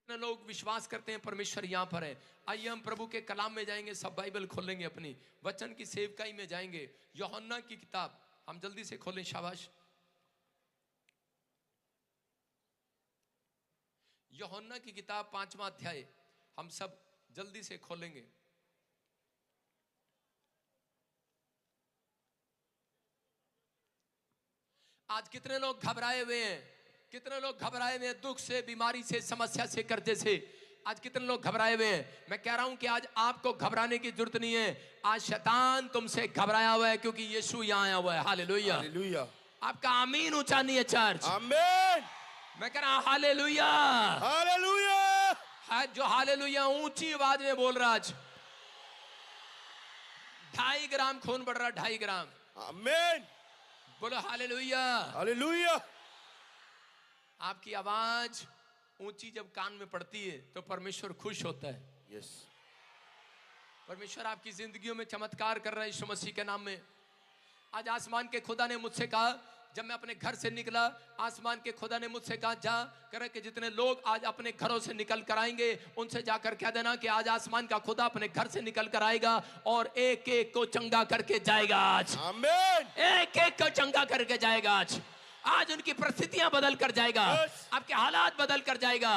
कितने लोग विश्वास करते हैं परमेश्वर यहाँ पर है? आइए हम प्रभु के कलाम में जाएंगे, सब बाइबल खोलेंगे, अपनी वचन की सेवकाई में जाएंगे। यूहन्ना की किताब हम जल्दी से खोलें, शाबाश। यूहन्ना की किताब 5वां अध्याय हम सब जल्दी से खोलेंगे। आज कितने लोग घबराए हुए हैं, कितने लोग घबराए हुए हैं दुख से, बीमारी से, समस्या से, कर्जे से। आज कितने लोग घबराए हुए हैं। मैं कह रहा हूं कि आज आपको घबराने की जरूरत नहीं है। आज शैतान तुमसे घबराया हुआ है क्योंकि यीशु यहां आया हुआ है। Hallelujah, hallelujah. आपका आमीन ऊंचा नहीं है चर्च। आमीन। मैं कह रहा हूं हालेलुया, हालेलुया। जो हालेलुया ऊंची आवाज में बोल रहा। आज 2.5 ग्राम खून बढ़ रहा, 2.5 ग्राम। आमीन। बोलो हालेलुया। हालेलुया। आपकी आवाज ऊंची जब कान में पड़ती है तो परमेश्वर खुश होता है। यस। परमेश्वर आपकी जिंदगियों में चमत्कार कर रहा है यीशु मसीह के नाम में। आज आसमान के खुदा ने मुझसे कहा, जब मैं अपने घर से निकला, आसमान के खुदा ने मुझसे कहा, जा कर के जितने लोग आज अपने घरों से निकल कर आएंगे उनसे जाकर कह देना कि आज आसमान का खुदा अपने घर से निकल कर आएगा और एक एक को चंगा करके जाएगा। आज आमीन। एक एक को चंगा करके जाएगा। आज उनकी परिस्थितियां बदल कर जाएगा, आपके हालात बदल कर जाएगा।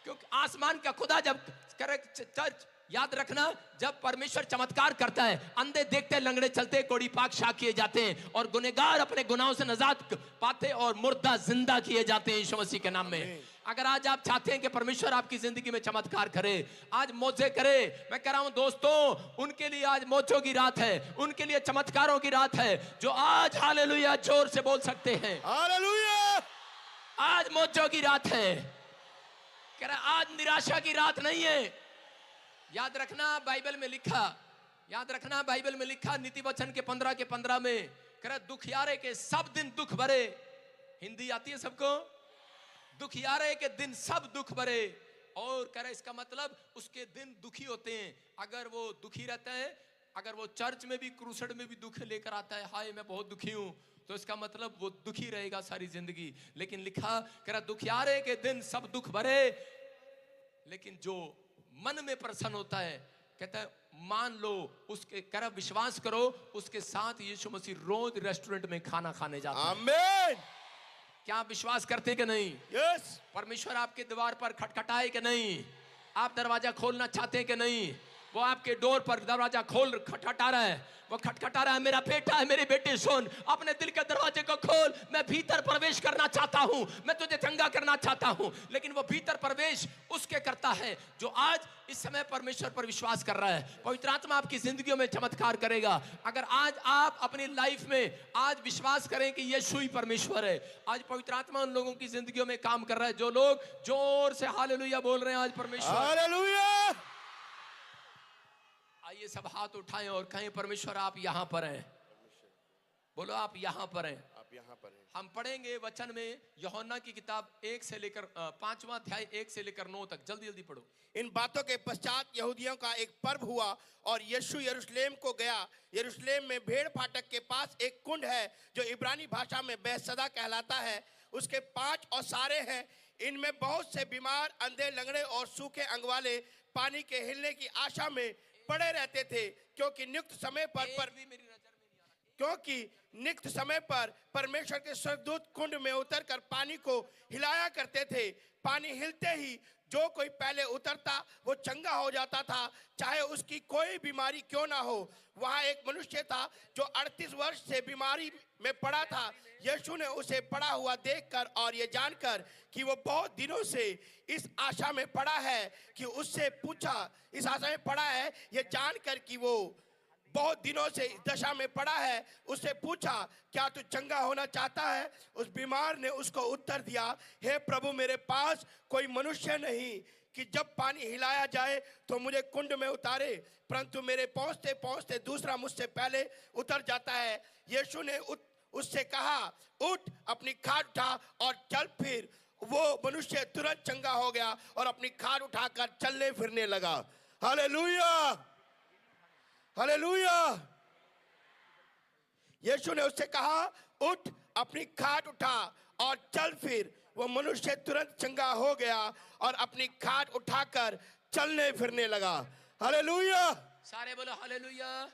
क्योंकि आसमान का खुदा जब करे, चर्च याद रखना, जब परमेश्वर चमत्कार करता है, अंधे देखते, लंगड़े चलते, कोड़ी पाक शाह किए जाते हैं और गुनहगार अपने गुनाहों से नजात पाते और मुर्दा जिंदा किए जाते हैं यीशु मसीह के नाम में। अगर आज आप चाहते हैं कि परमेश्वर आपकी जिंदगी में चमत्कार करे, आज मौजे करे, मैं कह रहा हूं दोस्तों, उनके लिए आज मौजों की रात है, उनके लिए चमत्कारों की रात है, जो आज हालेलुया जोर से बोल सकते हैं। हालेलुया। आज मौजों की रात है। कह रहा आज निराशा की रात नहीं है। याद रखना बाइबल में लिखा, याद रखना बाइबल में लिखा, नीति वचन के 15 के 15 में कह रहा दुखियारे के सब दिन दुख भरे। हिंदी आती है सबको? दुखियारे के दिन सब दुख भरे। और कह रहा इसका मतलब उसके दिन दुखी होते हैं। अगर वो दुखी रहता है, अगर वो चर्च में भी, क्रूसेड में भी दुख लेकर आता है, हाय मैं बहुत दुखी हूं, तो इसका मतलब वो दुखी रहेगा सारी जिंदगी। लेकिन लिखा कह रहा दुखियारे के दिन सब दुख भरे, लेकिन जो मन में प्रसन्न होता है, कहता है मान लो उसके, कह रहा विश्वास करो, उसके साथ यीशु मसीह रोज रेस्टोरेंट में खाना खाने जाता है। आमीन। क्या आप विश्वास करते कि नहीं? यस। परमेश्वर आपके द्वार पर खटखटाए कि नहीं? आप दरवाजा खोलना चाहते हैं कि नहीं? वो आपके डोर पर दरवाजा खोल खटखटा रहा है, वो खटखटा रहा है, मेरा बेटा है, मेरी बेटी सुन, अपने दिल के दरवाजे को खोल, मैं भीतर प्रवेश करना चाहता हूं, मैं तुझे चंगा करना चाहता हूं। लेकिन वो भीतर प्रवेश उसके करता है जो आज इस समय परमेश्वर पर विश्वास कर रहा है। पवित्र आत्मा आपकी जिंदगियों में चमत्कार करेगा। अगर आज आप अपनी लाइफ में आज विश्वास करें कि यीशु ही परमेश्वर है, आज पवित्र आत्मा उन लोगों की जिंदगियों में काम कर रहा है जो लोग जोर से हालेलुया बोल रहे हैं आज परमेश्वर। हालेलुया। आइए सब हाथ उठाएं और कहें परमेश्वर आप यहां पर हैं। बोलो आप यहां पर हैं। आप यहाँ पर हैं। हम पढ़ेंगे वचन में यूहन्ना की किताब 1 से लेकर 5वां अध्याय 1 से लेकर 9 तक। जल्दी जल्दी पढ़ो। इन बातों के पश्चात यहूदियों का एक पर्व हुआ और यीशु यरूशलेम को गया। यरूशलेम में भेड़ फाटक के पास एक कुंड है जो इब्रानी भाषा में बेहसदा कहलाता है। उसके 5 औसारे हैं। इनमें बहुत से बीमार, अंधे, लंगड़े और सूखे अंग वाले पानी के हिलने की आशा में पड़े रहते थे, क्योंकि नियुक्त समय पर परमेश्वर के स्वर्गदूत कुंड में उतरकर पानी को हिलाया करते थे। पानी हिलते ही जो कोई पहले उतरता वो चंगा हो जाता था, चाहे उसकी कोई बीमारी क्यों ना हो। वहां एक मनुष्य था जो 38 वर्ष से बीमारी में पड़ा था। यीशु ने उसे पड़ा हुआ देखकर और ये जानकर कि वो बहुत दिनों से इस आशा में पड़ा है कि उससे पूछा, इस आशा में पड़ा है, ये जानकर कि वो बहुत दिनों से इस दशा में पड़ा है, उससे पूछा क्या तू चंगा होना चाहता है? उस बीमार ने उसको उत्तर दिया, हे प्रभु, मेरे पास कोई मनुष्य नहीं कि जब पानी हिलाया जाए तो मुझे कुंड में उतारे, परंतु मेरे पहुंचते पहुंचते दूसरा मुझसे पहले उतर जाता है। यीशु ने उससे कहा, उठ, अपनी खाट उठा और चल फिर। वो मनुष्य तुरंत चंगा हो गया और अपनी खाट उठाकर चलने फिरने लगा। Hallelujah, hallelujah. यीशु ने उससे कहा, उठ, अपनी खाट उठा और चल फिर। वो मनुष्य तुरंत चंगा हो गया और अपनी खाट उठाकर चलने फिरने लगा। हालेलुया। सारे बोलो हालेलुया।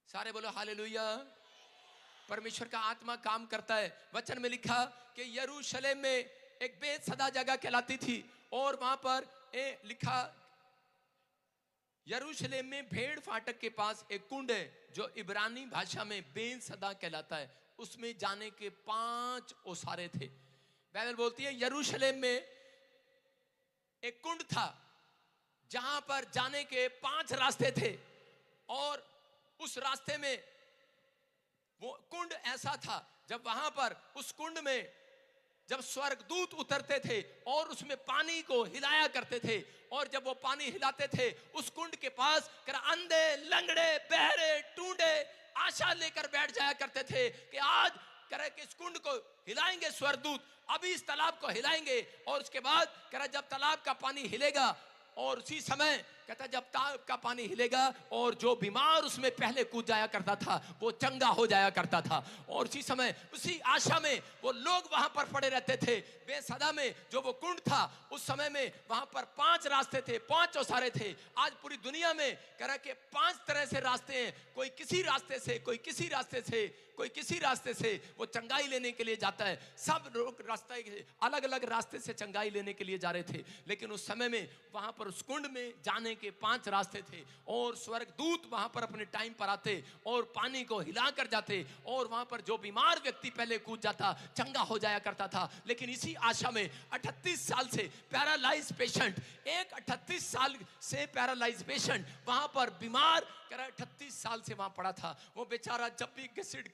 सारे बोलो हालेलुया। परमेश्वर का आत्मा काम करता है। वचन में लिखा कि यरूशलेम में एक बेसदा जगह कहलाती थी और वहां पर लिखा यरूशलेम में भेड़ फाटक के पास एक कुंड है जो इब्रानी भाषा में बेसदा कहलाता है। उसमें जाने के 5 ओसारे थे। बाइबल बोलती है यरूशलेम में एक कुंड था जहां पर जाने के 5 रास्ते थे और उस रास्ते में वो कुंड ऐसा था जब वहां पर उस कुंड में जब स्वर्गदूत उतरते थे और उसमें पानी को हिलाया करते थे और जब वो पानी हिलाते थे उस कुंड के पास अंधे लंगड़े बहरे टूंडे आशा लेकर बैठ जाया करते थे कि आज कि इस कुंड को हिलाएंगे स्वर्गदूत, अभी इस तालाब को हिलाएंगे और उसके बाद जब तालाब का पानी हिलेगा और उसी समय कहता जब तालाब का पानी हिलेगा और जो बीमार उसमें पहले कूद जाया करता था वो चंगा हो जाया करता था। और उसी समय उसी आशा में वो लोग वहां पर पड़े रहते थे। बेसदा में जो वो कुंड था उस समय में वहां पर 5 रास्ते थे, 5 ओसारे थे। आज पूरी दुनिया में कह रहा कि 5 तरह से रास्ते हैं। कोई किसी रास्ते से, कोई किसी रास्ते से, कोई किसी रास्ते से वो चंगाई लेने के लिए जाता है। सब लोग रास्ते अलग अलग रास्ते से चंगाई लेने के लिए जा रहे थे। लेकिन उस समय में वहां पर उस कुंड में जाने के 5 रास्ते थे और स्वर्गदूत वहां पर अपने टाइम पर आते और पानी को हिला कर जाते और वहां पर जो बीमार व्यक्ति पहले कूद जाता चंगा हो जाया करता था। लेकिन इसी आशा में 38 साल से पैरालाइज पेशेंट, एक 38 साल से पैरालाइज पेशेंट वहां पर बीमार 38 साल से वहां पड़ा था। वो बेचारा जब भी घसीट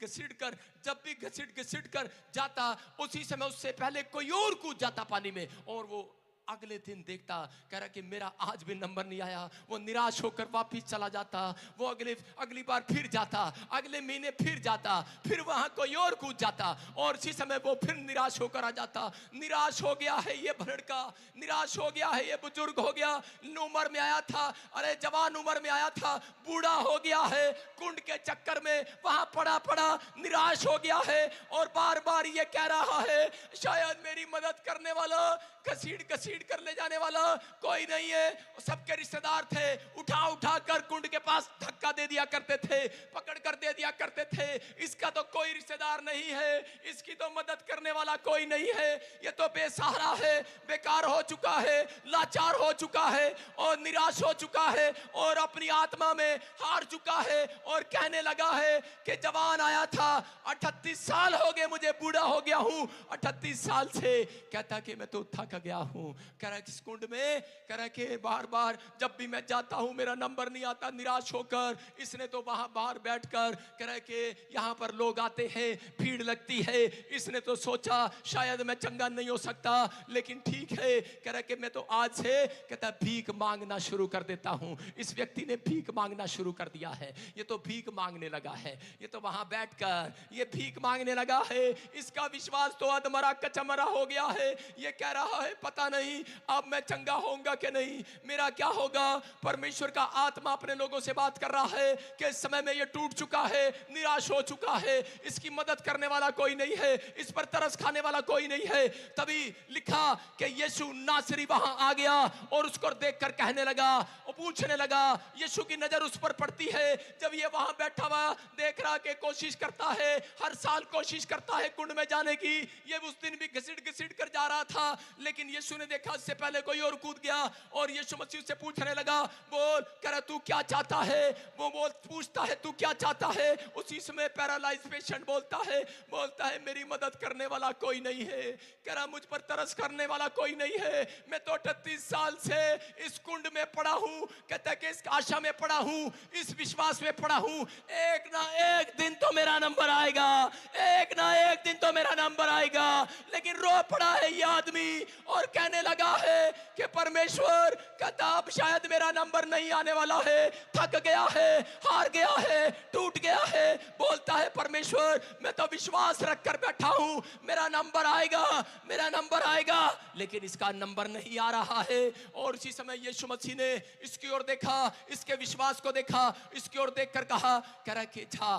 कर जाता उसी समय उससे पहले कोई और कूद जाता पानी में और वो अगले दिन देखता कह रहा कि मेरा आज भी नंबर नहीं आया। वो निराश होकर वापिस चला जाता। वो अगली बार फिर जाता, अगले महीने फिर जाता, फिर वहां कोई और कूद जाता और इसी समय वो फिर निराश होकर आ जाता। निराश हो गया है ये लड़का, निराश हो गया है ये बुजुर्ग, हो गया उम्र में आया था, अरे जवान उम्र में आया था, बूढ़ा हो गया है, कुंड के चक्कर में वहां पड़ा निराश हो गया है और बार बार ये कह रहा है शायद मेरी मदद करने वाला, घसीट कर ले जाने वाला कोई नहीं है। सबके रिश्तेदार थे, उठा कर कुंड के पास धक्का दे दिया करते थे, पकड़ कर दे दिया करते थे। इसका तो कोई रिश्तेदार नहीं है, इसकी तो मदद करने वाला कोई नहीं है, ये तो बेसहारा है, बेकार हो चुका है, लाचार हो चुका है और निराश हो चुका है और अपनी आत्मा में हार चुका है और कहने लगा है कि जवान आया था, 38 साल हो गए मुझे, बूढ़ा हो गया हूं 38 साल से। कहता कि मैं तो थक गया हूं। कह रहा किस कुंड में, कह रहा कि बार बार जब भी मैं जाता हूं मेरा नंबर नहीं आता, निराश होकर इसने तो वहां बाहर बैठकर कह रहा कि यहां पर लोग आते हैं, भीड़ लगती है, इसने तो सोचा शायद मैं चंगा नहीं हो सकता, लेकिन ठीक है कह रहा कि मैं तो आज से कहता भीख मांगना शुरू कर देता हूं। इस व्यक्ति ने भीख मांगना शुरू कर दिया है। ये तो भीख मांगने लगा है, ये तो वहां बैठकर ये भीख मांगने लगा है। इसका विश्वास तो अधमरा कचमरा हो गया है। ये कह रहा है पता नहीं अब मैं चंगा होऊंगा कि नहीं, मेरा क्या होगा। परमेश्वर का आत्मा अपने लोगों से बात कर रहा है कि इस समय में ये टूट चुका है, निराश हो चुका है, इसकी मदद करने वाला कोई नहीं है, इस पर तरस खाने वाला कोई नहीं है। तभी लिखा कि यीशु नासरी वहां आ गया और उसको देखकर कहने लगा और पूछने लगा, यीशु की नजर उस पर पड़ती है जब ये वहां बैठा हुआ देख रहा कि कोशिश करता है, हर साल कोशिश करता है कुंड में जाने की। ये उस दिन भी घसीट कर जा रहा था, लेकिन यीशु ने देखा इससे पहले कोई और कूद गया और यीशु मसीह से पूछने लगा, बोल कह रहा तू क्या चाहता है। वो पूछता है तू क्या चाहता है। उसी समय पैरालाइज पेशेंट बोलता है मेरी मदद करने वाला कोई नहीं है, कह रहा मुझ पर तरस करने वाला कोई नहीं है। मैं तो 38 साल से इस कुंड में पड़ा हूं, कहता है कि इस आशा में पड़ा हूं, इस विश्वास में पड़ा हूं, एक ना एक दिन तो मेरा नंबर आएगा, एक ना एक दिन दिन तो मेरा नंबर आएगा। लेकिन रो पड़ा है ये आदमी और कहने लगा है कि परमेश्वर कहता अब शायद मेरा नंबर नहीं आने वाला है, थक गया है, हार गया है, टूट गया है। बोलता है परमेश्वर मैं तो विश्वास रख कर बैठा हूं, मेरा नंबर आएगा, मेरा नंबर आएगा, लेकिन इसका नंबर नहीं आ रहा है। और उसी समय यीशु मसीह ने इसकी ओर देखा, इसके विश्वास को देखा, इसकी ओर देखकर कहा, कह रहा कि जा,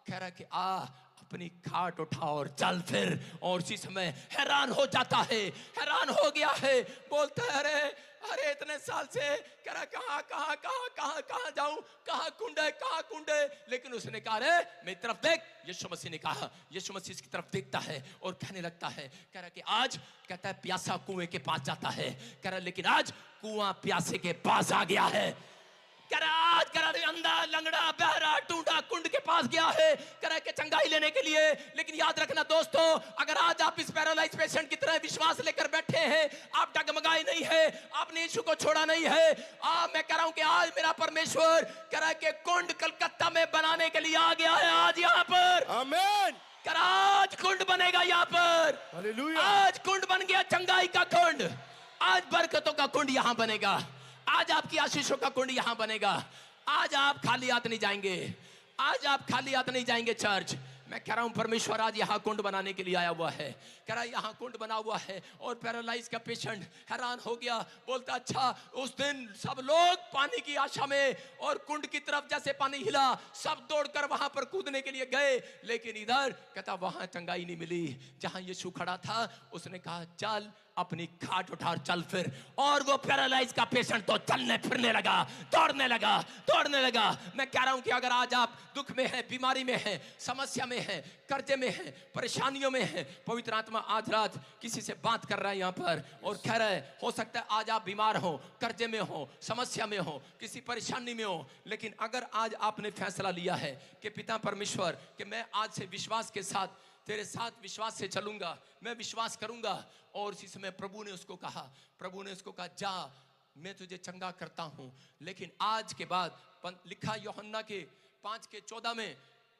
कह रहा कि आ अपनी खाट उठा और चल फिर। और उसी समय हैरान हो जाता है, हैरान हो गया है, बोलता है अरे अरे इतने साल से कह रहा कहां कहां कहां कहां कहां जाऊं, कहां कुंड है, कहां कुंड है। लेकिन उसने कहा अरे मेरी तरफ देख। यीशु मसीह ने कहा, यीशु मसीह इसकी तरफ देखता है और कहने लगता है, कह रहा कि आज कहता है प्यासा कुएं के पास जाता है, कह रहा लेकिन आज कुआं प्यासे के पास आ गया है। कह रहा आज कह रहा अंधा लंगड़ा बहरा टूटा कुंड के पास गया है, कह रहा कि चंगाई लेने के लिए। लेकिन याद रखना दोस्तों, अगर आज आप इस पैरालाइज पेशेंट की तरह विश्वास लेकर बैठे हैं, आप डगमगाए नहीं है, आपने यीशु को छोड़ा नहीं है, मैं कह रहा हूं कि आज मेरा परमेश्वर कह रहा है कि कुंड कलकत्ता में बनाने के लिए आ गया है आज यहाँ पर। आमीन। कह रहा आज कुंड बनेगा यहाँ पर, हालेलुया। आज कुंड बन गया, चंगाई का कुंड, आज बरकतों का कुंड यहाँ बनेगा, आज आपकी आशीषों का कुंड यहां बनेगा। आज आप खाली हाथ नहीं जाएंगे, आज आप खाली हाथ नहीं जाएंगे चर्च। मैं कह रहा हूं परमेश्वर आज यहां कुंड बनाने के लिए आया हुआ है। कह रहा यहां कुंड बना हुआ है। और पैरालाइज का पेशेंट हैरान हो गया, बोलता अच्छा उस दिन सब लोग पानी की आशा में और कुंड की तरफ जैसे पानी हिला सब दौड़कर वहां पर कूदने के लिए गए, लेकिन इधर कहता वहां चंगाई नहीं मिली। जहां यीशु खड़ा था उसने कहा चल अपनी खाट उठा और चल फिर। और वो पैरालाइज का पेशेंट तो चलने फिरने लगा, दौड़ने लगा, दौड़ने लगा। मैं कह रहा हूं कि अगर आज आप दुख में हैं, बीमारी में हैं, समस्या में हैं, कर्जे में हैं, परेशानियों में हैं, पवित्र आत्मा आज रात किसी से बात कर रहा है यहाँ पर और कह रहा है हो सकता है आज आप बीमार हो, कर्जे में हो, समस्या में हो, किसी परेशानी में हो, लेकिन अगर आज आपने फैसला लिया है कि पिता परमेश्वर कि मैं आज से विश्वास के साथ तेरे साथ विश्वास से चलूंगा, मैं विश्वास करूंगा। और इसी समय प्रभु ने उसको कहा, प्रभु ने उसको कहा जा मैं तुझे चंगा करता हूं, लेकिन आज के बाद लिखा यूहन्ना के 5:14 में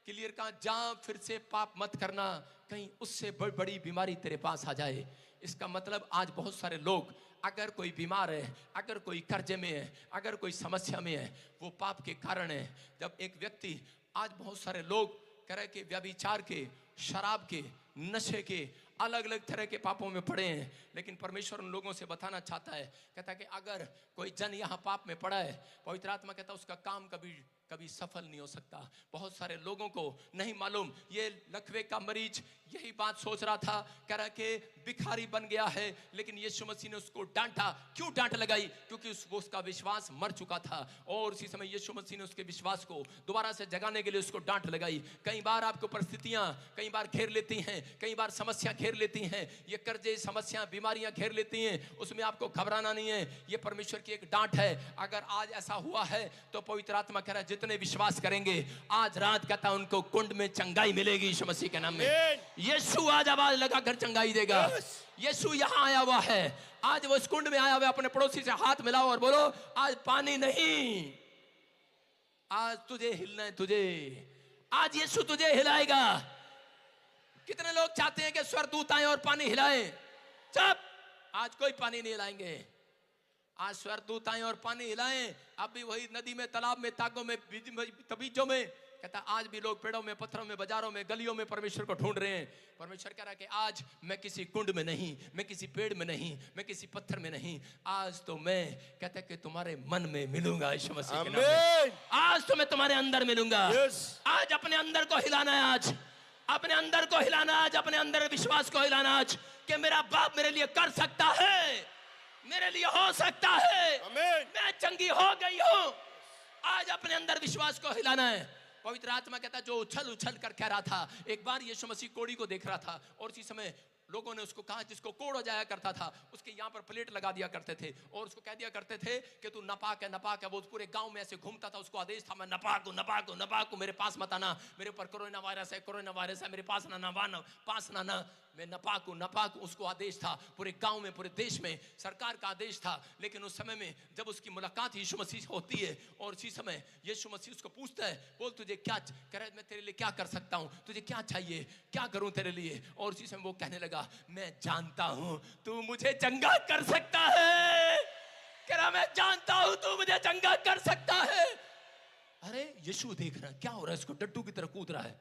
क्लियर कहा जा फिर से पाप मत करना, कहीं उससे बड़ी बीमारी तेरे पास आ जाए। इसका मतलब आज बहुत सारे लोग अगर कोई बीमार है, अगर कोई कर्जे में है, अगर कोई समस्या में है, वो पाप के कारण है। जब एक व्यक्ति आज बहुत सारे लोग कह रहे कि व्यभिचार के, शराब के, नशे के, अलग अलग तरह के पापों में पड़े हैं, लेकिन परमेश्वर उन लोगों से बताना चाहता है, कहता है कि अगर कोई जन यहाँ पाप में पड़ा है, पवित्र आत्मा कहता है उसका काम कभी सफल नहीं हो सकता। बहुत सारे लोगों को नहीं मालूम, ये लकवे का मरीज यही बात सोच रहा था, कह रहा कि भिखारी बन गया है, लेकिन यीशु मसीह ने उसको डांटा। क्यों डांट लगाई? क्योंकि उसका विश्वास मर चुका था और उसी समय यीशु मसीह ने उसके विश्वास को दोबारा से जगाने के लिए उसको डांट लगाई। कई बार आपको परिस्थितियां कई बार घेर लेती हैं, कई बार समस्या घेर लेती हैं, ये कर्जे, समस्या, बीमारियां घेर लेती हैं, उसमें आपको घबराना नहीं है, ये परमेश्वर की एक डांट है। अगर आज ऐसा हुआ है तो पवित्र आत्मा कह रहा है जितने विश्वास करेंगे आज रात कहता है उनको कुंड में चंगाई मिलेगी यीशु मसीह के नाम में। यीशु आज आवाज लगाकर चंगाई देगा। यीशु यहाँ आया हुआ है, आज वो इस कुंड में आया हुआ है। अपने पड़ोसी से हाथ मिलाओ और बोलो आज पानी नहीं, आज तुझे हिलना है, तुझे आज यीशु तुझे हिलाएगा। कितने लोग चाहते हैं कि स्वर्गदूत आए और पानी हिलाएं? चुप, आज कोई पानी नहीं हिलाएंगे। आज स्वर्गदूत आए और पानी हिलाएं। अब भी वही नदी में, तालाब में, तागों में, तबीजों में, कहता आज भी लोग पेड़ों में, पत्थरों में, बाजारों में, गलियों में परमेश्वर को ढूंढ रहे हैं। परमेश्वर कह रहा है कि आज मैं किसी कुंड में नहीं, मैं किसी पेड़ में नहीं, मैं किसी पत्थर में नहीं, आज तो मैं कहता है कि तुम्हारे मन में मिलूंगा यीशु मसीह के नाम में। आज तो मैं तुम्हारे अंदर मिलूंगा। आज अपने अंदर को हिलाना है, आज अपने अंदर को हिलाना, आज अपने अंदर विश्वास को हिलाना, आज कि मेरा बाप मेरे लिए कर सकता है, मेरे लिए हो सकता है, मैं चंगी हो गई हूं। आज अपने अंदर विश्वास को हिलाना है। पवित्र आत्मा कहता जो उछल उछल कर कह रहा था, एक बार यीशु मसीह कोड़ी को देख रहा था और उसी समय लोगों ने उसको कहा, जिसको कोड़ हो जाया करता था उसके यहाँ पर प्लेट लगा दिया करते थे और उसको कह दिया करते थे कि तू नापाक है, नापाक है। वो पूरे गांव में ऐसे घूमता था, उसको आदेश था, मैं नापाक हूँ, नापाक हूँ, नापाक हूँ, मेरे पास मत आना, मेरे ऊपर कोरोना वायरस है, कोरोना वायरस है, मेरे पास ना ना पास ना ना, मैं नापाक हूँ, नापाक हूँ। उसको आदेश था पूरे गांव में, पूरे देश में, सरकार का आदेश था। लेकिन उस समय में जब उसकी मुलाकात यीशु मसीह से होती है और उसी समय यीशु मसीह उसको पूछता है, बोल तुझे क्या, कह रहा है मैं तेरे लिए क्या कर सकता हूँ, तुझे क्या चाहिए, क्या करूँ तेरे लिए। और उसी समय वो कहने लगा, मैं जानता हूँ तू मुझे चंगा कर सकता है। कह रहा मैं जानता हूँ तू मुझे चंगा कर सकता है। अरे यीशु देख रहा है क्या हो रहा है, इसको डड्डू की तरह कूद रहा है।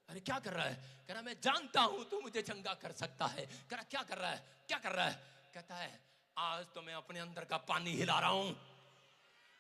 अरे क्या कर रहा है? कह रहा मैं जानता हूं तू मुझे चंगा कर सकता है। कह रहा क्या कर रहा है, क्या कर रहा है? कहता है आज तो मैं अपने अंदर का पानी हिला रहा हूं।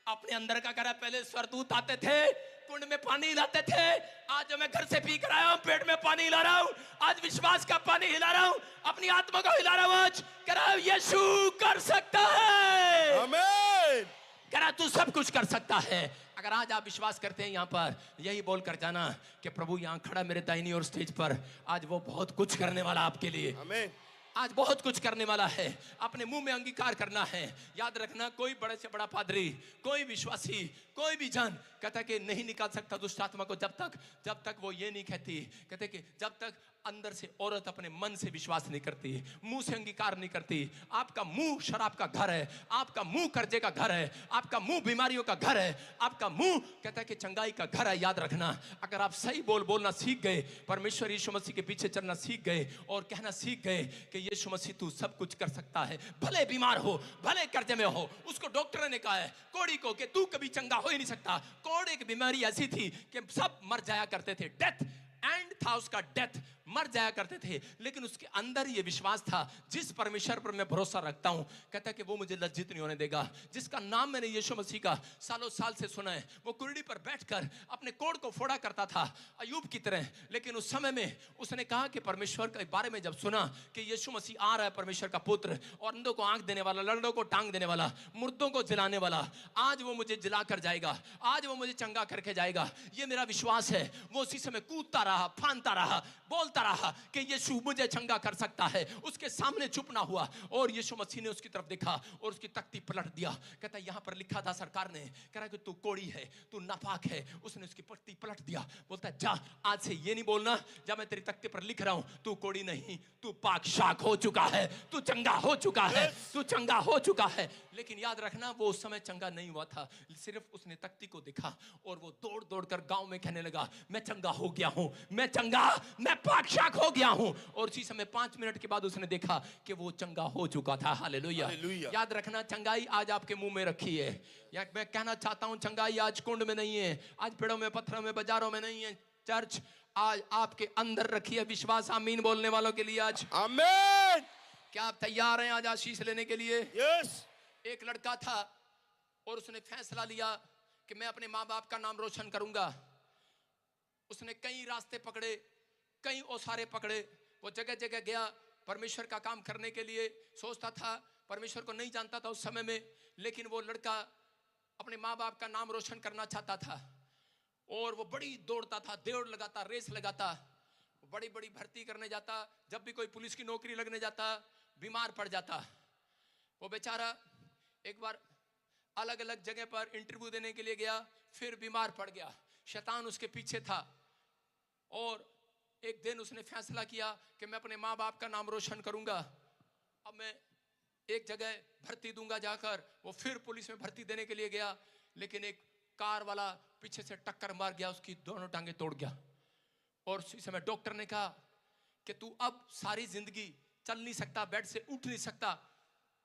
अपने अंदर का, कह रहा पहले स्वर्गदूत आते थे कुंड में पानी हिलाते थे, आज जो मैं घर से पी कर आया हूं पेट में पानी हिला रहा हूं, आज विश्वास का पानी हिला रहा हूं, अपनी आत्मा को हिला रहा हूं। आज कह रहा यीशु कर सकता है। आमीन। कह रहा तू सब कुछ कर सकता है। अगर आज आप विश्वास करते हैं, यहाँ पर यही बोल कर जाना कि प्रभु यहाँ खड़ा मेरे दाहिनी और स्टेज पर, आज वो बहुत कुछ करने वाला आपके लिए। आमीन। आज बहुत कुछ करने वाला है। अपने मुंह में अंगीकार करना है। याद रखना, कोई बड़े से बड़ा पादरी, कोई विश्वासी, कोई भी जन कहता कि नहीं निकाल सकता दुष्ट आत्मा को जब तक वो ये नहीं कहती, कहते कि जब तक अंदर से औरत अपने मन से विश्वास नहीं करती, मुंह से अंगीकार नहीं करती। आपका मुंह शराब का घर है, आपका मुंह कर्जे का घर है, आपका मुंह बीमारियों का घर है, आपका मुंह कहता है कि चंगाई का घर है। याद रखना, अगर आप सही बोलना सीख गए, परमेश्वर यीशु मसीह के पीछे चलना सीख गए और कहना सीख गए कि यीशु मसीह तू सब कुछ कर सकता है, भले बीमार हो, भले कर्जे में हो। उसको डॉक्टर ने कहा है कोड़ी को कि तू कभी चंगा हो ही नहीं सकता। कोड़ी की बीमारी ऐसी थी कि सब मर जाया करते थे, डेथ एंड था उसका, डेथ, मर जाया करते थे। लेकिन उसके अंदर ये विश्वास था, जिस परमेश्वर पर मैं भरोसा रखता हूं, कहता है कि वो मुझे लज्जित नहीं होने देगा। जिसका नाम मैंने यीशु मसीह का सालों साल से सुना है, वो कुर्सी पर बैठकर अपने कोड़ को फोड़ा करता था अयूब की तरह। लेकिन उस समय में उसने कहा कि परमेश्वर के बारे में जब सुना कि यीशु मसीह आ रहा है, परमेश्वर का पुत्र, और अंधों को आंख देने वाला, लंगड़ों को टांग देने वाला, मुर्दों को जिलाने वाला, आज वो मुझे जिला कर जाएगा, आज वो मुझे चंगा करके जाएगा, ये मेरा विश्वास है। वो उसी समय कूदता रहा, फानता रहा, बोलता रहा कि यीशु मुझे चंगा कर सकता है। उसके सामने चुप ना हुआ और यीशु मसीह ने उसकी तरफ देखा और उसकी तख्ती पलट दिया। कहता है यहाँ पर लिखा था सरकार ने, कह रहा है कि तू कोड़ी है, तू नापाक है। उसने उसकी तख्ती पलट दिया, बोलता है जा, आज से ये नहीं बोलना जब मैं तेरी तख्ती पर लिख रहा हूं तू कोड़ी नहीं, तू पाक शाक हो चुका है, तू चंगा हो चुका है, तू चंगा हो चुका है। लेकिन याद रखना, वो उस समय चंगा नहीं हुआ था, सिर्फ उसने तख्ती को देखा और वो दौड़ दौड़ कर गांव में कहने लगा मैं चंगा हो गया हूं, मैं चंगा, मैं पाक शाक हो गया हूं। और उसी समय 5 मिनट के बाद उसने देखा कि वो चंगा हो चुका था। हालेलुया। याद रखना, चंगाई आज आपके मुंह में रखी है। या मैं कहना चाहता हूं, चंगाई आज कुंड में नहीं है, आज पेड़ों में, पत्थरों में, बाजारों में नहीं है। चर्च आज आपके अंदर रखी है। विश्वास आमीन बोलने वालों के लिए आज आमीन। क्या आप तैयार हैं आज आशीष लेने के लिए? यस। एक लड़का था और उसने फैसला लिया कि मैं अपने माँ बाप का नाम रोशन करूंगा। उसने कई रास्ते पकड़े, कई ओसारे पकड़े, वो जगह जगह गया परमेश्वर का काम करने के लिए। सोचता था, परमेश्वर को नहीं जानता था उस समय में, लेकिन वो लड़का अपने माँ बाप का नाम रोशन करना चाहता था और वो बड़ी दौड़ता था, दौड़ लगाता, रेस लगाता, बड़ी बड़ी भर्ती करने जाता। जब भी कोई पुलिस की नौकरी लगने जाता बीमार पड़ जाता। वो बेचारा एक बार अलग अलग जगह पर इंटरव्यू देने के लिए गया, फिर बीमार पड़ गया। शैतान उसके पीछे था और एक दिन उसने फैसला किया कि मैं अपने माँ बाप का नाम रोशन करूंगा। अब मैं एक जगह भर्ती दूंगा जाकर। वो फिर पुलिस में भर्ती देने के लिए गया, लेकिन एक कार वाला पीछे से टक्कर मार गया, उसकी दोनों टांगे तोड़ गया। और उसी समय डॉक्टर ने कहा कि तू अब सारी जिंदगी चल नहीं सकता, बेड से उठ नहीं सकता,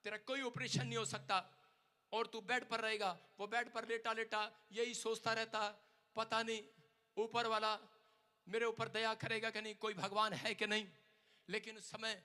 तेरा कोई ऑपरेशन नहीं हो सकता और तू बेड पर रहेगा। वो बेड पर लेटा लेटा यही सोचता रहता, पता नहीं ऊपर वाला मेरे ऊपर दया करेगा कि नहीं, कोई भगवान है कि नहीं। लेकिन उस समय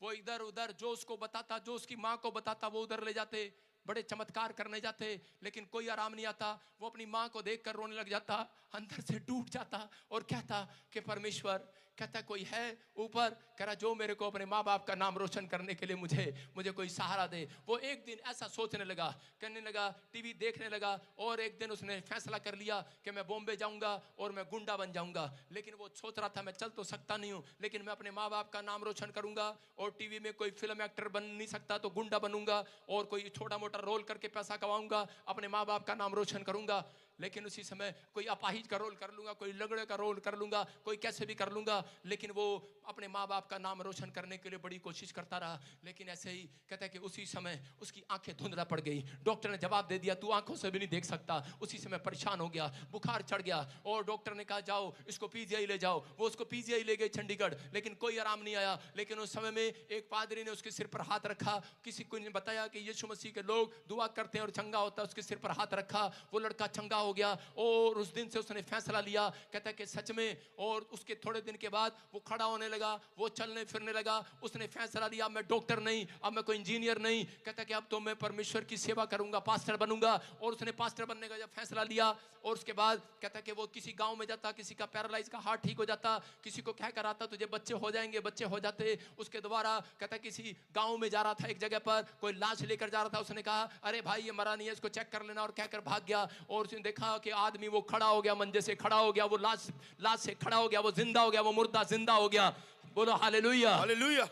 वो इधर उधर जो उसको बताता, जो उसकी माँ को बताता, वो उधर ले जाते, बड़े चमत्कार करने जाते, लेकिन कोई आराम नहीं आता। वो अपनी माँ को देखकर रोने लग जाता, अंदर से टूट जाता और कहता कि परमेश्वर कहता है कोई है ऊपर, कह रहा जो मेरे को अपने माँ बाप का नाम रोशन करने के लिए मुझे कोई सहारा दे। वो एक दिन ऐसा सोचने लगा, कहने लगा, टीवी देखने लगा, और एक दिन उसने फैसला कर लिया कि मैं बॉम्बे जाऊंगा और मैं गुंडा बन जाऊंगा। लेकिन वो सोच रहा था मैं चल तो सकता नहीं हूँ, लेकिन मैं अपने माँ बाप का नाम रोशन करूंगा, और टीवी में कोई फिल्म एक्टर बन नहीं सकता तो गुंडा बनूंगा, और कोई छोटा मोटा रोल करके पैसा कमाऊंगा, अपने माँ बाप का नाम रोशन करूंगा। लेकिन उसी समय कोई अपाहिज का रोल कर लूंगा, कोई लगड़े का रोल कर लूंगा, कोई कैसे भी कर लूंगा। लेकिन वो अपने माँ बाप का नाम रोशन करने के लिए बड़ी कोशिश करता रहा। लेकिन ऐसे ही कहता है कि उसी समय उसकी आंखें धुंधला पड़ गई। डॉक्टर ने जवाब दे दिया, तू आंखों से भी नहीं देख सकता। उसी समय परेशान हो गया, बुखार चढ़ गया, और डॉक्टर ने कहा जाओ इसको पीजीआई ले जाओ। वो उसको पीजीआई ले गए चंडीगढ़, लेकिन कोई आराम नहीं आया। लेकिन उस समय में एक पादरी ने उसके सिर पर हाथ रखा। किसी को ने बताया कि यीशु मसीह के लोग दुआ करते हैं और चंगा होता है, उसके सिर पर हाथ रखा, वो लड़का चंगा हो गया। और उस दिन से उसने फैसला लिया, कहता है कि सच में। और उसके थोड़े दिन के बाद वो खड़ा होने लगा, वो चलने फिरने लगा। उसने फैसला लिया, मैं डॉक्टर नहीं, अब मैं कोई इंजीनियर नहीं, कहता है कि अब तो मैं परमेश्वर की सेवा करूंगा, पास्टर बनूंगा। और उसने पास्टर बनने का जब फैसला लिया, और उसके बाद कहता है कि वो किसी गांव में जाता, किसी का पैरालाइज का हार्ट ठीक हो जाता, किसी को कह कर आता तुझे बच्चे हो जाएंगे, बच्चे हो जाते। उसके द्वारा कहता है किसी गांव में जा रहा था, एक जगह पर कोई लाश लेकर जा रहा था, उसने कहा अरे भाई ये मरा नहीं है, इसको चेक कर लेना, और कहकर भाग गया। और उसने देखा कि आदमी वो खड़ा हो गया, मंजे से खड़ा हो गया, वो लाश से खड़ा हो गया, वो जिंदा हो गया, वो मुर्दा जिंदा हो गया। बोलो हालेलुया, हालेलुया।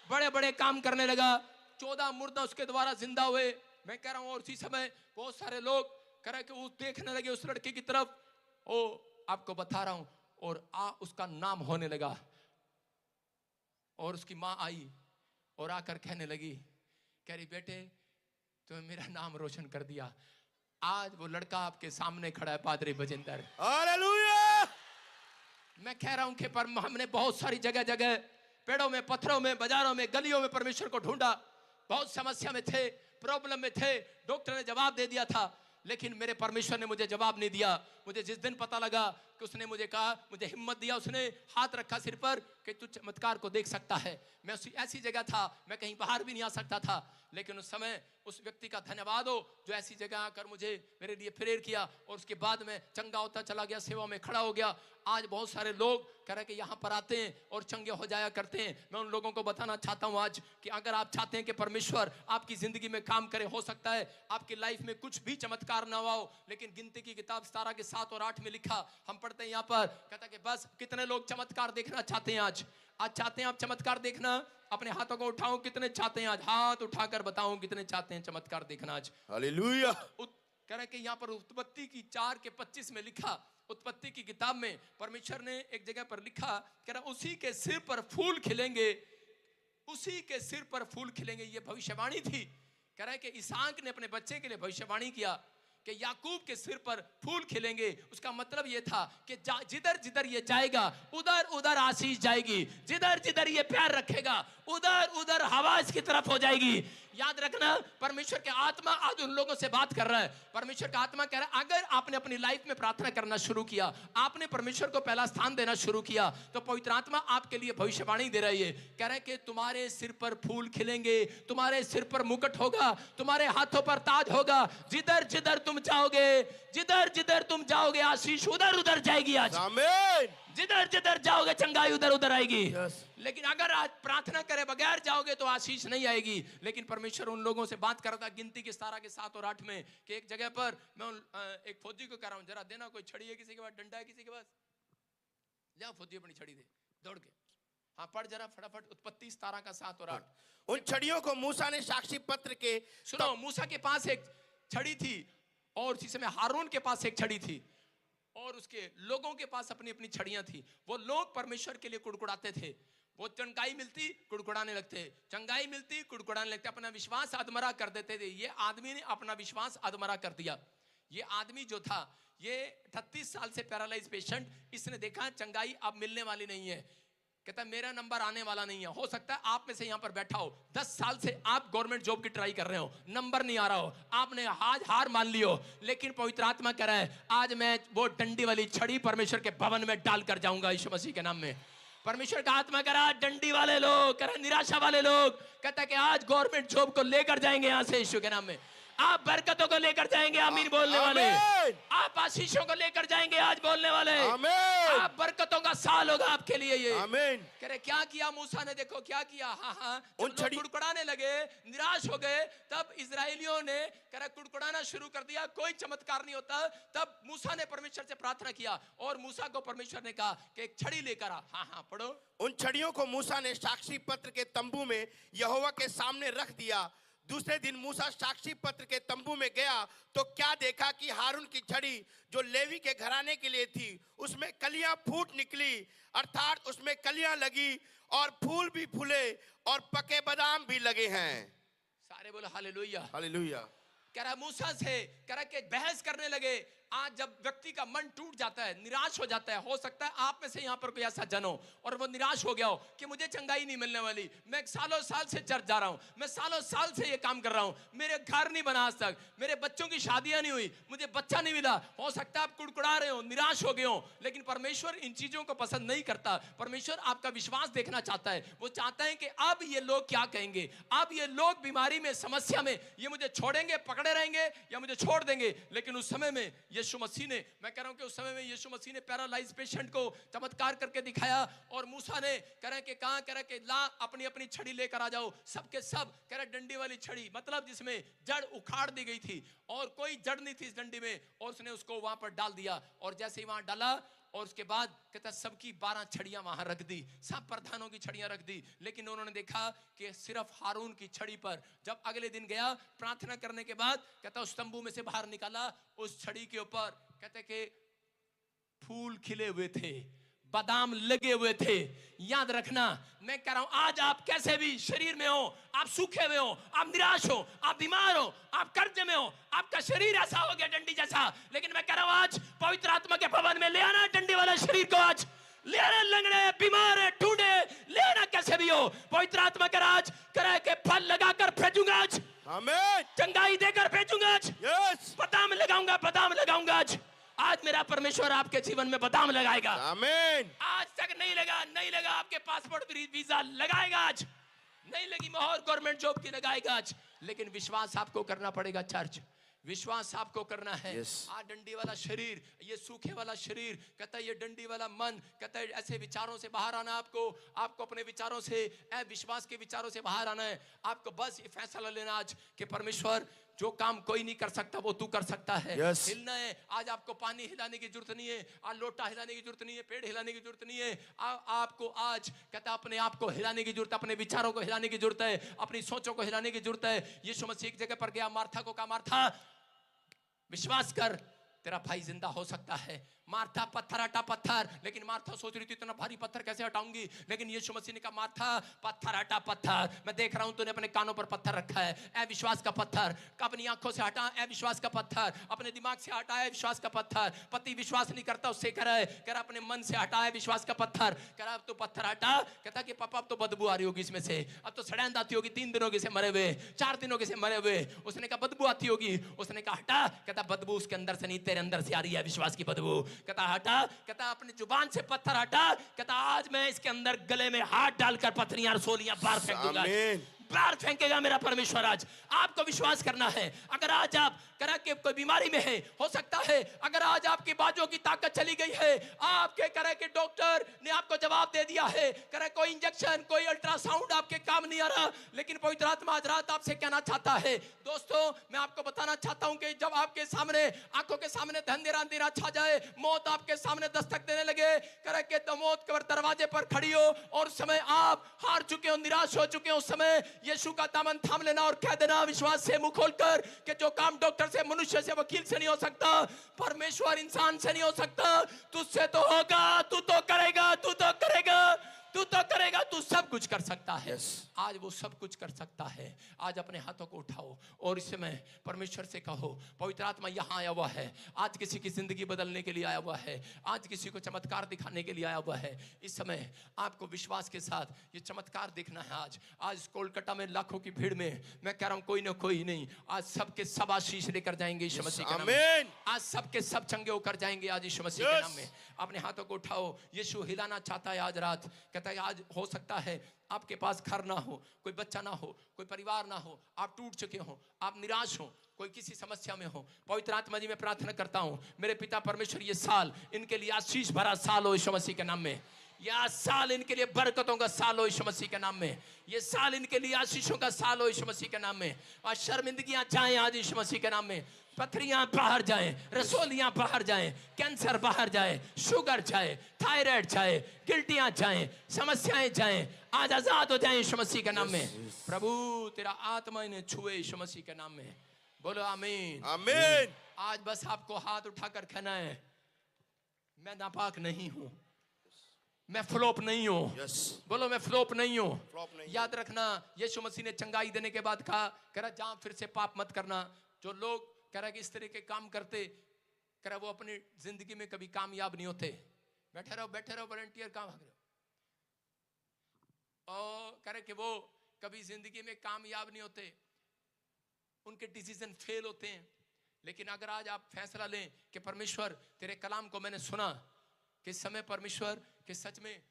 बड़े बड़े काम करने लगा। 14 मुर्दा उसके द्वारा जिंदा हुए। मैं कह रहा हूं, और उसी समय बहुत सारे लोग कह रहे कि वो देखने लगे उस लड़के की तरफ। ओ आपको बता रहा हूं, और उसका नाम होने लगा। और उसकी माँ आई और आकर कहने लगी, कह रही बेटे तुम्हें मेरा नाम रोशन कर दिया। आज वो लड़का आपके सामने खड़ा है, पादरी बजिंदर। हालेलुया। मैं कह रहा हूं कि पर हमने बहुत सारी जगह जगह, पेड़ों में, पत्थरों में, बाजारों में, गलियों में परमेश्वर को ढूंढा। बहुत समस्या में थे, प्रॉब्लम में थे, डॉक्टर ने जवाब दे दिया था, लेकिन मेरे परमेश्वर ने मुझे जवाब नहीं दिया। मुझे जिस दिन पता लगा कि उसने मुझे कहा, मुझे हिम्मत दिया, उसने हाथ रखा सिर पर कि तू चमत्कार को देख सकता है। मैं ऐसी जगह था, मैं कहीं बाहर भी नहीं आ सकता था। लेकिन उस समय उस व्यक्ति का धन्यवाद हो जो ऐसी जगह आकर मुझे मेरे लिए प्रेयर किया, और उसके बाद मैं चंगा होता चला गया, सेवा में खड़ा हो गया। आज बहुत सारे लोग कह रहे कि यहाँ पर आते हैं और चंगे हो जाया करते हैं। मैं उन लोगों को बताना चाहता हूँ आज कि अगर आप चाहते हैं कि परमेश्वर आपकी जिंदगी में काम करे, हो सकता है आपकी लाइफ में कुछ भी चमत्कार ना हुआ हो, लेकिन गिनती की किताब 17 के 7 और 8 में लिखा, हम पढ़ते हैं यहाँ पर, कहता कि बस कितने लोग चमत्कार देखना चाहते हैं। आज चाहते हैं आप चमत्कार देखना? अपने हाथों को उठाओ, कितने चाहते हैं आज? हाथ उठाकर बताओ कितने चाहते हैं चमत्कार देखना आज। हालेलुया। कह रहे कि यहाँ पर उत्पत्ति की 4 के 25 में लिखा, उत्पत्ति की किताब में परमेश्वर ने एक जगह पर लिखा, कह रहा उसी के सिर पर फूल खिलेंगे, उसी के सिर पर फूल खिलेंगे। ये भविष्यवाणी थी। कह रहा है कि इसहाक ने अपने बच्चे के लिए भविष्यवाणी किया कि याकूब के सिर पर फूल खिलेंगे। उसका मतलब ये था कि जिधर जिधर ये जाएगा उधर उधर आशीष जाएगी, जिधर जिधर ये पैर रखेगा उधर उधर हवा इसकी तरफ हो जाएगी। याद रखना, परमेश्वर के आत्मा आज उन लोगों से बात कर रहा है। परमेश्वर का आत्मा कह रहा है अगर आपने अपनी लाइफ में प्रार्थना करना शुरू किया, आपने परमेश्वर को पहला स्थान देना शुरू किया, तो पवित्र आत्मा आपके लिए भविष्यवाणी दे रही है। कह रहे हैं कि तुम्हारे सिर पर फूल खिलेंगे, तुम्हारे सिर पर मुकुट होगा, तुम्हारे हाथों पर ताज होगा। जिधर जिधर तुम जाओगे, जिधर जिधर तुम जाओगे आशीष उधर उधर जाएगी। आज आमीन। जिधर जिधर जाओगे चंगाई उधर उधर आएगी। Yes. लेकिन अगर आज प्रार्थना करे बगैर जाओगे तो आशीष नहीं आएगी। लेकिन परमेश्वर उन लोगों से बात करता गिनती के 17 के 7 और 8 में कि एक जगह पर मैं एक फौजी को कह रहा हूं, जरा देना, कोई छड़ी है किसी के पास, डंडा है किसी के पास, जा फौजी अपनी छड़ी दे, दौड़ के। हाँ पढ़ जरा फटाफट, उत्पत्ति 17 का 7 और 8। उन छड़ियों को मूसा ने साक्षी पत्र के, सुनो, मूसा के पास एक छड़ी थी और उसी समय हारून के पास एक छड़ी थी और उसके लोगों के पास अपनी अपनी छड़ियां थी। वो लोग परमेश्वर के लिए कुड़कुड़ाते थे। वो चंगाई मिलती कुड़कुड़ाने लगते, चंगाई मिलती कुड़कुड़ाने लगते, अपना विश्वास अधमरा कर देते थे। ये आदमी ने अपना विश्वास अधमरा कर दिया। ये आदमी जो था, ये 38 साल से पैरालाइज पेशेंट, इसने देखा चंगाई अब मिलने वाली नहीं है। कहता मेरा नंबर आने वाला नहीं है। हो सकता है आप में से यहां पर बैठा हो, 10 साल से आप गवर्नमेंट जॉब की ट्राई कर रहे हो, नंबर नहीं आ रहा हो, आपने आज हार मान ली हो, लेकिन पवित्र आत्मा कह रहा है आज मैं वो डंडी वाली छड़ी परमेश्वर के भवन में डाल कर जाऊंगा यीशु मसीह के नाम में। परमेश्वर का आत्मा कह रहा है डंडी वाले लोग, कह रहा निराशा वाले लोग, कहता है कि आज गवर्नमेंट जॉब को लेकर जाएंगे यहां से यीशु के नाम में। आप बरकतों को लेकर जाएंगे, आमीन बोलने वाले। आमीन। आप आशीषों को लेकर जाएंगे, आज बोलने वाले। आमीन। आप बरकतों का साल होगा आपके लिए ये। आमीन। कह रहे क्या किया मूसा ने, देखो क्या किया। हाँ, उन जब लोग कुड़कुड़ाने लगे, निराश हो गए, तब इजरायलियों ने कह रहे कुड़कुड़ाना शुरू कर दिया, कोई चमत्कार नहीं होता। तब मूसा ने परमेश्वर से प्रार्थना किया और मूसा को परमेश्वर ने कहा कि एक छड़ी लेकर आ। हाँ, पढ़ो। उन छड़ियों को मूसा ने साक्षी पत्र के तंबू में यहोवा के सामने रख दिया। दूसरे दिन मूसा साक्षी पत्र के तंबू में गया तो क्या देखा कि हारून की छड़ी जो लेवी के घराने के लिए थी, उसमें कलियां फूट निकली, अर्थात उसमें कलियां लगी और फूल भी फूले और पके बादाम भी लगे हैं। सारे बोलो हालेलुया। हालेलुया। कह रहा मूसा से कह रहा कि बहस करने लगे। आज जब व्यक्ति का मन टूट जाता है, निराश हो जाता है, हो सकता है आप में से यहाँ पर कोई ऐसा जन हो और वो निराश हो गया हो कि मुझे चंगाई नहीं मिलने वाली, मैं सालों साल से चर्च जा रहा हूँ, मैं सालों साल से ये काम कर रहा हूँ, मेरे घर नहीं बना आज तक, मेरे बच्चों की शादियां नहीं हुई, मुझे बच्चा नहीं मिला। हो सकता है आप कुड़कुड़ा रहे हो, निराश हो गए हो, लेकिन परमेश्वर इन चीजों को पसंद नहीं करता। परमेश्वर आपका विश्वास देखना चाहता है। वो चाहता है कि अब ये लोग क्या कहेंगे, अब ये लोग बीमारी में, समस्या में, ये मुझे छोड़ेंगे, पकड़े रहेंगे या मुझे छोड़ देंगे। लेकिन उस समय में यीशु मसीह ने, मैं कह रहा हूं कि उस समय में यीशु मसीह ने पैरालाइज पेशेंट को चमत्कार करके दिखाया और मूसा ने कह रहा कि कहां, कह रहा कि ला अपनी अपनी छड़ी लेकर आ जाओ। सबके सब कह रहा डंडी वाली छड़ी, मतलब जिसमें जड़ उखाड़ दी गई थी और कोई जड़ नहीं थी इस डंडी में, और उसने उसको वहां पर डाल दिया। और जैसे ही वहां डाला और उसके बाद कहता सबकी 12 छड़ियां वहां रख दी, सब प्रधानों की छड़ियां रख दी। लेकिन उन्होंने देखा कि सिर्फ हारून की छड़ी पर, जब अगले दिन गया प्रार्थना करने के बाद, कहता उस तंबू में से बाहर निकाला, उस छड़ी के ऊपर कहते कि फूल खिले हुए थे, बादाम लगे हुए थे। याद रखना, मैं कह रहा हूं आज आप कैसे भी शरीर में हो, आप सूखे हुए हो, आप निराश हो, आप बीमार हो, आप कर्ज में हो, आपका शरीर ऐसा हो गया डंडी जैसा, लेकिन मैं कह रहा हूं आज पवित्र आत्मा के भवन में ले आना डंडी वाला शरीर को, आज ले आना, लंगड़े, बीमार है, टूटे, ले आना कैसे भी हो। पवित्र आत्मा का राज करे के फल लगाकर भेजूंगा आज, आमीन। चंगाई देकर भेजूंगा आज, यस। बादाम लगाऊंगा, बादाम लगाऊंगा आज। आज मेरा परमेश्वर आपके जीवन में बादाम लगाएगा। आमीन। आज तक नहीं लगा, नहीं लगा, आपके पासपोर्ट वीजा लगाएगा आज, नहीं लगी मोहर गवर्नमेंट जॉब की लगाएगा आज। लेकिन विश्वास आपको करना पड़ेगा चर्च, विश्वास आपको करना है। आज डंडी वाला शरीर, ये सूखे वाला शरीर, कहता है ये डंडी वाला मन, कहता है ऐसे विचारों से बाहर आना आपको, आपको अपने विचारों से, विश्वास के विचारों से बाहर आना है। आपको बस ये फैसला लेना आज कि परमेश्वर जो काम कोई नहीं कर सकता वो तू कर सकता है। हिलना है आज, आपको पानी हिलाने की जरूरत नहीं है, आज लोटा हिलाने की जरूरत नहीं है, पेड़ हिलाने की जरूरत नहीं है। आपको आज कहता है अपने आप को हिलाने की जरूरत है, अपने विचारों को हिलाने की जरूरत है, अपनी सोचों को हिलाने की जरूरत है। यीशु मसीह एक जगह पर गया, मार्था को कहा मार्था विश्वास कर तेरा भाई जिंदा हो सकता है। मार्था पत्थर हटा पत्थर, लेकिन मार्था सोच रही थी इतना भारी पत्थर कैसे हटाऊंगी, लेकिन यीशु मसीह ने कहा मार्था पत्थर हटा पत्थर, मैं देख रहा हूं तूने अपने कानों पर पत्थर रखा है, ए विश्वास का पत्थर, अपनी आंखों से हटा ए विश्वास का पत्थर, अपने दिमाग से हटा है विश्वास का पत्थर। पति विश्वास नहीं करता उससे कह रहा है, कह रहा अपने मन से हटा है विश्वास का पत्थर, कह रहा अब तो पत्थर हटा। कहता कि पापा अब तो बदबू आ रही होगी इसमें से, अब तो सड़ैंद आती होगी, 3 दिनों के से मरे हुए, 4 दिनों के से मरे हुए। उसने कहा बदबू आती होगी, उसने कहा हटा। कहता बदबू उसके अंदर से नहीं तेरे अंदर से आ रही है विश्वास की बदबू। कहता हटा, कहता अपनी जुबान से पत्थर हटा, कहता आज मैं इसके अंदर गले में हाथ डालकर पत्थरियां रसोलियां बाहर फेंक दूंगा, बाहर फेंकेगा मेरा परमेश्वर। आज आपको विश्वास करना है। अगर आज आप करा के कोई बीमारी में है, हो सकता है अगर आज आपकी बाजू की ताकत चली गई है, आपके करा के डॉक्टर ने आपको जवाब दे दिया है, करा कोई इंजेक्शन, कोई अल्ट्रासाउंड आपके काम नहीं आ रहा, लेकिन पवित्र आत्मा आज रात आपसे कहना चाहता है, दोस्तों मैं आपको बताना चाहता हूं कि जब आपके सामने, आंखों के सामने अंधेरा अंधेरा छा जाए, मौत आपके सामने दस्तक देने लगे, करा के तो मौत के दरवाजे पर खड़ी हो और उस समय आप हार चुके हो, निराश हो चुके हो, उस समय यीशु का दामन थाम लेना और कह देना विश्वास से मुंह खोलकर कि जो काम डॉक्टर से, मनुष्य से, वकील से नहीं हो सकता, परमेश्वर इंसान से नहीं हो सकता, तुझसे तो होगा, तू तो करेगा, तू तो करेगा, तू तो करेगा, तू सब कुछ कर सकता है। आज वो सब कुछ कर सकता है। आज अपने हाथों को उठाओ और इस समय परमेश्वर से कहो, पवित्र आत्मा यहाँ आया हुआ है, आज किसी की जिंदगी बदलने के लिए आया हुआ है, आज किसी को चमत्कार दिखाने के लिए आया हुआ है। इस समय आपको विश्वास के साथ ये चमत्कार देखना है। आज कोलकाता में लाखों की भीड़ में मैं कह रहा हूँ कोई ना कोई नहीं, आज सबके सब आशीष लेकर जाएंगे यीशु मसीह के नाम में। आज सबके सब चंगे होकर जाएंगे आज यीशु मसीह के नाम में। अपने हाथों को उठाओ, यीशु हिलाना चाहता है आज रात। कहता है आज हो सकता है आपके पास घर ना हो, कोई बच्चा ना हो, कोई परिवार ना हो, आप टूट चुके हो, आप निराश हो, कोई किसी समस्या में हो। पवित्र आत्मा जी मैं प्रार्थना करता हूं मेरे पिता परमेश्वर ये साल इनके लिए आशीष भरा साल हो यीशु मसीह के नाम में। यह साल इनके लिए बरकतों का साल हो यीशु मसीह के नाम में। ये साल इनके लिए आशीषों का साल हो यीशु मसीह के नाम में। और शर्मिंदगियां जाएं आज यीशु मसीह के नाम में। पथरियां बाहर जाएं, रसोलियां बाहर जाएं, कैंसर बाहर जाए, शुगर जाए, थायराइड जाए, गिल्टियां जाएं, समस्याएं जाएं, आज आजाद हो जाएं यीशु मसीह के नाम में। प्रभु तेरा आत्मा इन्हें छुए यीशु मसीह के नाम में। बोलो आमीन आमीन। आज बस आपको हाथ उठाकर कहना है मैं नापाक नहीं हूं, मैं फ्लॉप नहीं हूं। यस। बोलो मैं फ्लॉप नहीं हूं। फ्लॉप नहीं। याद रखना यीशु मसीह ने चंगाई देने के बाद कह रहा जहां फिर से पाप मत करना। जो लोग कह रहा कि इस तरह के काम करते कह रहा वो अपनी जिंदगी में कभी कामयाब नहीं होते। बैठे रहो वॉलंटियर काम कर रहे हो। और कह रहे कि वो कभी जिंदगी में कामयाब नहीं होते, उनके डिसीजन फेल होते हैं। लेकिन अगर आज आप फैसला लें कि परमेश्वर तेरे कलाम को मैंने सुना कि इस समय परमेश्वर के सच में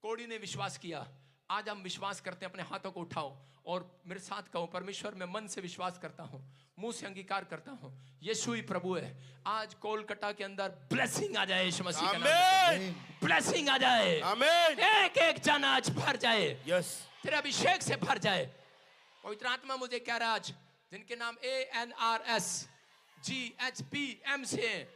कोड़ी ने विश्वास किया, आज हम विश्वास करते हैं। अपने हाथों को उठाओ और मेरे साथ कहो परमेश्वर मैं मन से विश्वास करता हूं, मुंह से अंगीकार करता हूं यीशु ही प्रभु है। आज कोलकाता के अंदर ब्लेसिंग आ जाए यीशु मसीह के नाम में। ब्लेसिंग आ जाए। आमीन। एक एक जन आज भर जाए, यस। तेरे अभिषेक से भर जाए। पवित्र आत्मा मुझे कह रहा है आज जिनके नाम ANRSGHPM से हैं,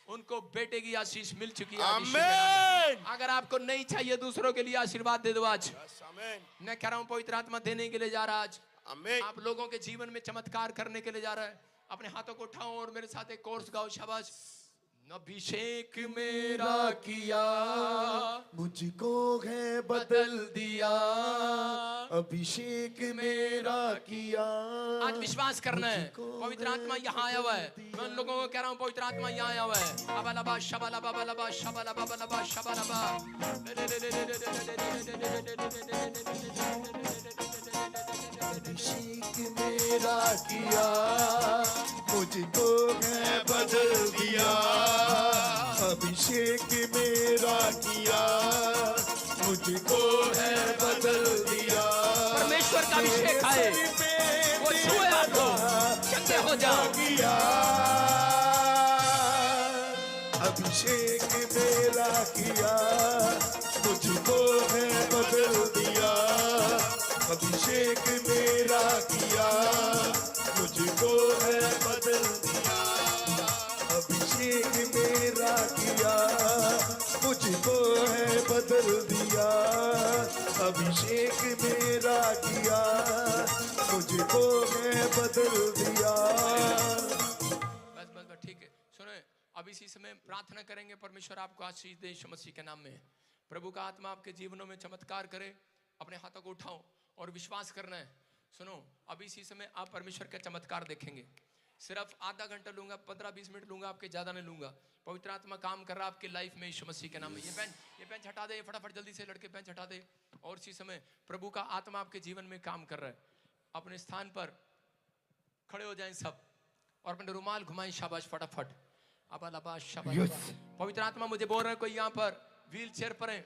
उनको बेटे की आशीष मिल चुकी है। आमीन। अगर आपको नहीं चाहिए दूसरों के लिए आशीर्वाद दे दो आज। यस। आमीन। मैं कह रहा हूं पवित्र आत्मा देने के लिए जा रहा आज। आमीन। आप लोगों के जीवन में चमत्कार करने के लिए जा रहा है। अपने हाथों को उठाओ और मेरे साथ एक कोर्स गाओ। शाबाश। अभिषेक मेरा किया मुझको है बदल दिया, अभिषेक मेरा किया। आज विश्वास करना है। पवित्र आत्मा यहाँ आया हुआ है। मैं उन लोगों को कह रहा हूँ पवित्र आत्मा यहाँ आया हुआ है। अबलबा शबलबा बलबा शबलबा बलबा शबलबा। अभिषेक मेरा किया मुझको है बदल दिया, अभिषेक मेरा किया मुझको है बदल दिया। परमेश्वर का अभिषेक आए, वो छुए आपको, चंगे हो जाओ। अभिषेक मेरा किया मुझको है बदल दिया, अभिषेक मेरा किया मुझको है बदल दिया, अभिषेक मेरा किया मुझको है बदल दिया, अभिषेक मेरा किया मुझको है बदल दिया। बस ठीक है। सुनो अब इसी समय प्रार्थना करेंगे परमेश्वर आपको आशीष दे यीशु मसीह के नाम में। प्रभु का आत्मा आपके जीवनों में चमत्कार करे। अपने हाथों को उठाओ और विश्वास करना है। सुनो अभी इसी समय आप परमेश्वर का चमत्कार देखेंगे। सिर्फ आधा घंटा लूंगा, 15-20 मिनट लूंगा, आपके ज्यादा नहीं लूंगा। पवित्र आत्मा काम कर रहा है आपकी लाइफ में यीशु मसीह के नाम में। ये बेंच हटा दे, फटाफट जल्दी से लड़के बेंच हटा दे। और इसी समय प्रभु का आत्मा आपके जीवन में काम कर रहा है। अपने स्थान पर खड़े हो जाएं सब और अपने रुमाल घुमाएं। शाबाश फटाफट। अबालाबाश शाबाश। पवित्र आत्मा मुझे बोल रहा है कोई यहाँ पर व्हील चेयर पर है,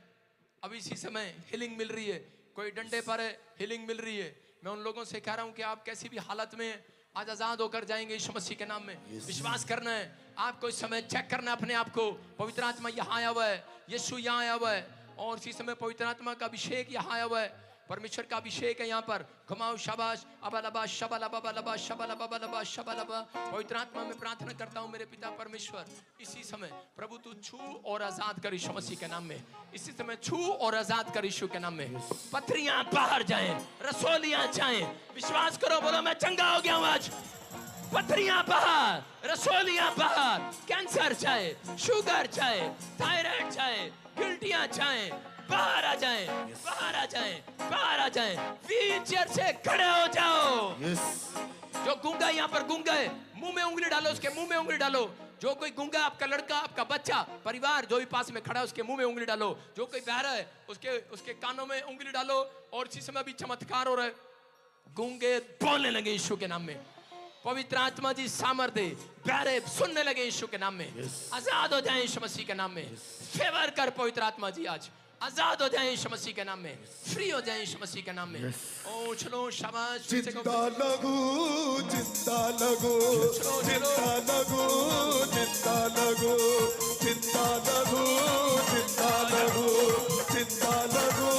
अभी इसी समय हीलिंग मिल रही है। कोई डंडे पर है, हीलिंग मिल रही है। मैं उन लोगों से कह रहा हूं कि आप कैसी भी हालत में आज आजाद होकर जाएंगे यीशु मसीह के नाम में। विश्वास करना है। आपको इस समय चेक करना है अपने आप को। पवित्र आत्मा यहाँ आया हुआ है, यीशु यहाँ आया हुआ है और इसी समय पवित्र आत्मा का अभिषेक यहाँ आया हुआ है। परमेश्वर का अभिषेक है यहाँ पर। घुमाओ शाबाश। अबलबा शबलबा बलबा शबलबा बलबा शबलबा। पवित्र आत्मा में प्रार्थना करता हूँ मेरे पिता परमेश्वर इसी समय प्रभु तू छू और आजाद कर यीशु मसीह के नाम में। इसी समय छू और आजाद कर यीशु के नाम में। पथरियां बाहर जाएं, रसोलियां जाएं। विश्वास करो, बोलो मैं चंगा हो गया हूँ आज। पथरियां बाहर, रसोलियां बाहर, कैंसर जाए, शुगर जाए, थायराइड जाए, गिल्टियां जाए, बाहर आ जाएं, बाहर आ जाएं, बाहर आ जाएं। व्हील चेयर से खड़े हो जाओ। जो गूंगा यहाँ पर गूंगा है, मुंह में उंगली डालो, उसके मुंह में उंगली डालो। जो कोई गूंगा, आपका लड़का, आपका बच्चा, परिवार जो भी पास में खड़ा है उसके मुंह में उंगली डालो। जो कोई बहरा है उसके कानों में उंगली डालो। और इसी समय भी चमत्कार हो रहा है। गूंगे बोलने लगे यीशु के नाम में। पवित्र आत्मा जी सामर्थ्य, बहरे सुनने लगे यीशु के नाम में। आजाद हो जाए यीशु मसीह के नाम में। फेवर कर पवित्र आत्मा जी आज आजाद हो जाएं यीशु मसीह के नाम में, फ्री हो जाएं यीशु मसीह के नाम में। ओ चलो शाबाश, चिंता लगू, चिंता लगू, चिंता लगू, चिंता लगू, चिंता लगू, चिंता लगू, चिंता लगू,